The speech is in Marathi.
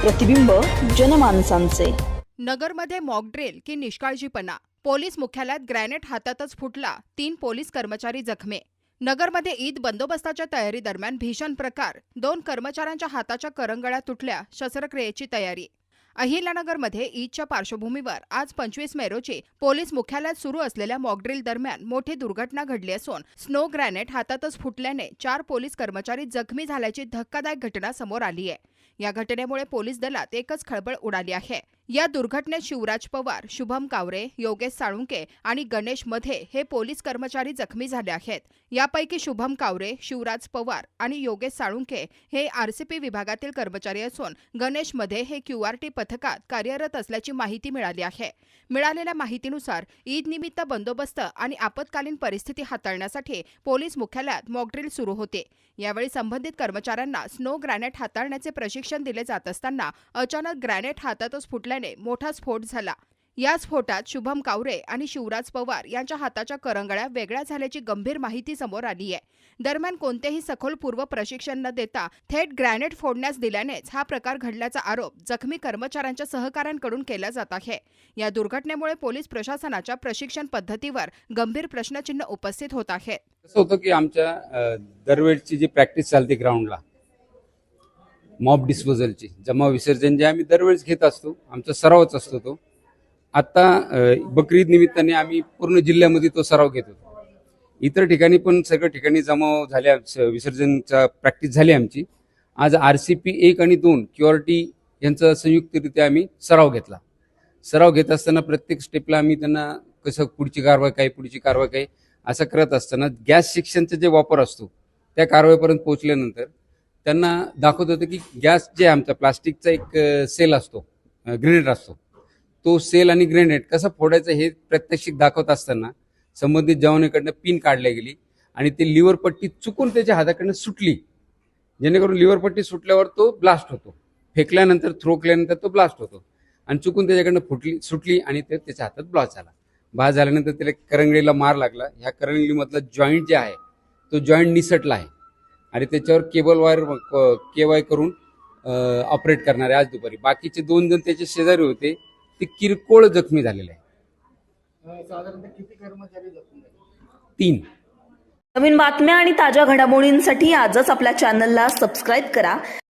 प्रतिबिंब जनमानसांचे। नगरमध्ये मॉकड्रिल की निष्काळजीपणा? पोलीस मुख्यालयात ग्रॅनेट हातातच फुटला, 3 पोलीस कर्मचारी जखमी। नगरमध्ये ईद बंदोबस्ताच्या तयारीदरम्यान भीषण प्रकार, 2 कर्मचाऱ्यांच्या हाताच्या करंगळ्या तुटल्या, शस्त्रक्रियेची तयारी। अहिल्यानगरमध्ये ईदच्या पार्श्वभूमीवर आज 25 मे रोजी पोलीस मुख्यालयात सुरू असलेल्या मॉकड्रिल दरम्यान मोठी दुर्घटना घडली असून स्नो ग्रॅनेट हातातच फुटल्याने 4 पोलीस कर्मचारी जखमी झाल्याची धक्कादायक घटना समोर आली आहे। या घटनेमुळे पोलीस दलात एकच खळबळ उडाली आहे। या दुर्घटनेत शिवराज पवार, शुभम कावरे, योगेश साळुंके आणि गणेश मध्ये हे पोलीस कर्मचारी जखमी झाले आहेत। यापैकी शुभम कावरे, शिवराज पवार आणि योगेश साळुंके हे आरसीपी विभागातील कर्मचारी असून गणेश मध्ये हे क्यूआरटी पथकात कार्यरत असल्याची माहिती मिळाली आहे। मिळालेल्या माहितीनुसार ईद निमित्त बंदोबस्त आणि आपत्कालीन परिस्थिती हाताळण्यासाठी पोलीस मुख्यालयात मॉकड्रिल सुरू होते। यावेळी संबंधित कर्मचाऱ्यांना स्नो ग्रॅनेट हाताळण्याचे प्रशिक्षण दिले जात असताना अचानक ग्रॅनेट हातातच फुटल्याने मोठा स्फोट झाला। या स्फोटात शुभम कावरे आणि शिवराज पवार यांच्या हाताच्या करंगळ्या वेगळ्या झाल्याची गंभीर माहिती समोर आली आहे। दरम्यान कोणतेही सखोल पूर्व प्रशिक्षण न देता थेट ग्रॅनेट फोडण्यास दिल्यानेच हा प्रकार घडल्याचा आरोप जखमी कर्मचाऱ्यांच्या सहकाऱ्यांकडून केला जात आहे। या दुर्घटनेमुळे पोलीस प्रशासनाच्या प्रशिक्षण पद्धतीवर गंभीर प्रश्नचिन्ह उपस्थित होत आहे। कसं होतं की आमच्या दरवेळची जी प्रॅक्टिस चालते ग्राउंडला मॉब डिस्पोजलची, जमा विसर्जन जे आम्ही दरवेळेस घेत असतो, आमचा सरावच असतो तो। आता बकरीद निमित्ताने आम्ही पूर्ण जिल्ह्यामध्ये तो सराव घेत होतो। इतर ठिकाणी पण सगळ्या ठिकाणी जमाव झाल्या, विसर्जनचा प्रॅक्टिस झाली आमची। आज आरसीपी 1 आणि 2 क्यूआरटी यांचा संयुक्तरित्या आम्ही सराव घेतला। सराव घेत असताना प्रत्येक स्टेपला आम्ही त्यांना कसं पुढची कारवाई काय असं करत असताना गॅस सेक्शनचा जे वापर असतो त्या कारवाईपर्यंत पोहोचल्यानंतर त्यांना दाखवत होतं की गॅस जे आमचा प्लास्टिकचा एक सेल असतो, ग्रेनेड असतो, तो सेल आणि ग्रेनेड कसं फोडायचं हे प्रात्यक्षिक दाखवत असताना संबंधित जवानाकडनं पिन काढली गेली आणि ते लिव्हर पट्टी चुकून त्याच्या हाताकडनं सुटली, जेणेकरून लिव्हर पट्टी सुटल्यावर तो ब्लास्ट होतो, फेकल्यानंतर थ्रो केल्यानंतर तो ब्लास्ट होतो आणि चुकून त्याच्याकडनं सुटली आणि ते त्याच्या हातात ब्लास्ट झाल्यानंतर त्याला करंगळीला मार लागला। ह्या करंगळीमधला जॉईंट जे आहे तो जॉईंट निसटला आहे आणि त्याच्यावर केबल वायर केवाय करून ऑपरेट करणारे आज दुपारी बाकीचे 2 जण त्याचे शेजारी होते, ते किरकोळ जखमी झालेले आहे। साधारणतः किती कर्मचारी जखमी झाले? 3। नवीन बातम्या आणि ताज्या घडामोडींसाठी आजच आपल्या चॅनलला सबस्क्राईब करा।